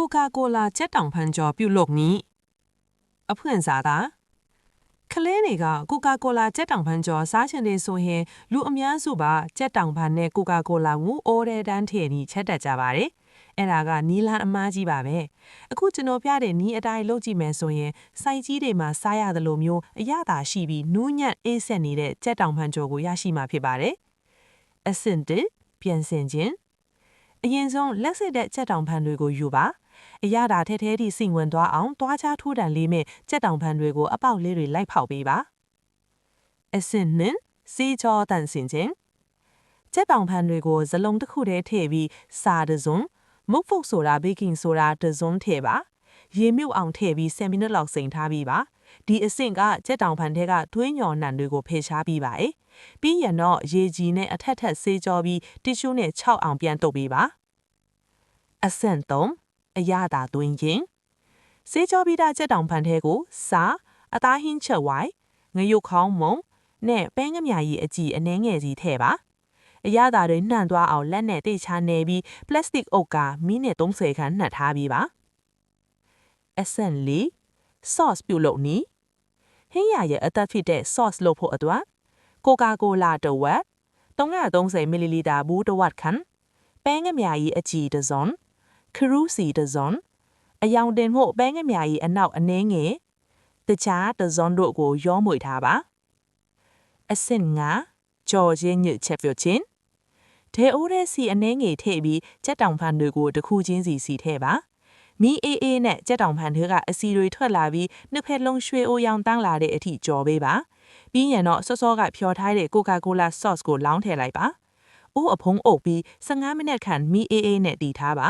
Coca-Cola ချက်တောင်ဖန်ကျော်ပြုတ်လုပ်နီအဖွင့်စားတာကလေးတွေက Coca-Cola ချက်တောင်ဖန်ကျော်စားချင်တယ်ဆိုရင်လူအများစုပါချက်တောင်ဖန်နဲ့ Coca-Cola ကိုအော်တဲ့တန်းထည့်ပြီးချက်တက်ကြပါတယ်အဲ့ဒါကနီလန်အမားကြီးပါပဲအခုကျွန်တော်ပြတဲ့နီးအတိုင်းလုပ်ကြည့်မယ်ဆိုရင်စိုက်ကြီးတွေမှာစားရတယ်လို့မျိုးအရသာရှိပြီးနူးညံ့အေးဆက်နေတဲ့ချက်တောင်ဖန်ကျော်ကိုရရှိမှာဖြစ်ပါတယ်အဆင့်1ပြန်ဆင်ခြင်းအရင်ဆုံးလက်စစ်တဲ့ချက်တောင်ဖန်တွေကိုယူပါအရသာထဲထဲထိစိတ်ဝင်သွားအောင်တွားချထိုးတံလေးမဲ့ချက်တောင်ဖန်တွေကိုအပေါက်လေးတွေလိုက်ဖောက်ပေးပါအဆင့်2စေးကြောတန့်စင်ခြင်းချက်တောင်ဖန်တွေကိုဇလုံးတစ်ခုတည်းထည့်ပြီးစာတစုံမုတ်ဖုတ်ဆိုတာဘေကင်းဆိုတာတစုံထည့်ပါရေမြုပ်အောင်ထည့်ပြီး10မိနစ်လောက်စိမ်ထားပြီးပါဒီအဆင့်ကချက်တောင်ဖန်ထဲကသွေးညော်နှံတွေကိုဖယ်ရှားပြီးပါပြီးရင်တော့ရေကြီးနဲ့အထက်ထက်ဆေးကြောပြီးတီရှူးနဲ့6အောင်ပြန်တုပ်ပေးပါအဆင့်3အရသာသွင်းခြင်းဆေးကြောပြီးသားချက်တောင်ဖန်ထဲကိုစာအသားဟင်းချက်ဝိုင်ငရုတ်ခေါင်းမုံနဲ့ပဲငမြာကြီးအကြည့်အနှဲငယ်စီထည့်ပါအရသာတွေနှံ့သွားအောင်လက်နဲ့တိတ်ချနေပြီးပလတ်စတစ်အုပ်ကမိနစ်30ခန်းနှက်ထားပြီးပါအဆင့်4 sauce ပြုလုပ်နည်းဟင်းရရဲ့အသက်ဖြစ်တဲ့ sauce လုပ်ဖို့အတွက် Coca-Cola တစ်ဝက်330 ml ဘူးတစ်ဝက်ခန့်ပဲငမြာကြီးအကြည့်တစ်စုံခရူးစီတစ်စုံအယောင်တင်ဖို့ပဲငမြာကြီးအနောက်အနှဲငယ်တခြားတစ်စုံတို့ကိုရောမွေထားပါအဆင့်5ကြော်ချင်းညစ်ချက်ပြုတ်ခြင်းဒေအိုးတဲ့စီအနှဲငယ်ထည့်ပြီးချက်တောင်ဖန်တွေကိုတစ်ခုချင်းစီထည့်ပါမီအေးအေးနဲ့ချက်တောင်ဖန်တွေကအစီတွေထွက်လာပြီးနှစ်ဖက်လုံးရွှေအိုရောင်တန်းလာတဲ့အထိကြော်ပေးပါပြီးရင်တော့စောကဖြော်ထားတဲ့ Coca-Cola sauce ကိုလောင်းထည့်လိုက်ပါအိုးအဖုံးအုပ်ပြီး15မိနစ်ခန့်မီအေးအေးနဲ့တည်ထားပါ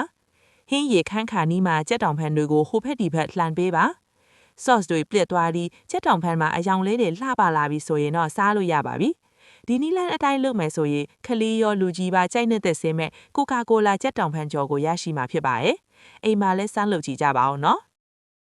ဟင်းရေခန်းခါနီးမှာချက်တောင်ဖန်တွေကိုဟိုဖက်ဒီဖက်လှန်ပေးပါ sauce တွေပြည့်သွားပြီးချက်တောင်ဖန်မှာအယောင်လေးတွေလှပလာပြီးဆိုရင်တော့စားလို့ရပါပြီဒီနီလန်အတိုင်းလုပ်မယ်ဆိုရင်ခလေးရောလူကြီးပါကြိုက်နေတဲ့စင်းမဲ့ Coca-Cola ချက်တောင်ဖန်ကျော်ကိုရရှိမှာဖြစ်ပါတယ်အိမ်မှာလဲစမ်းလုပ်ကြည့်ကြပါအောင်နော်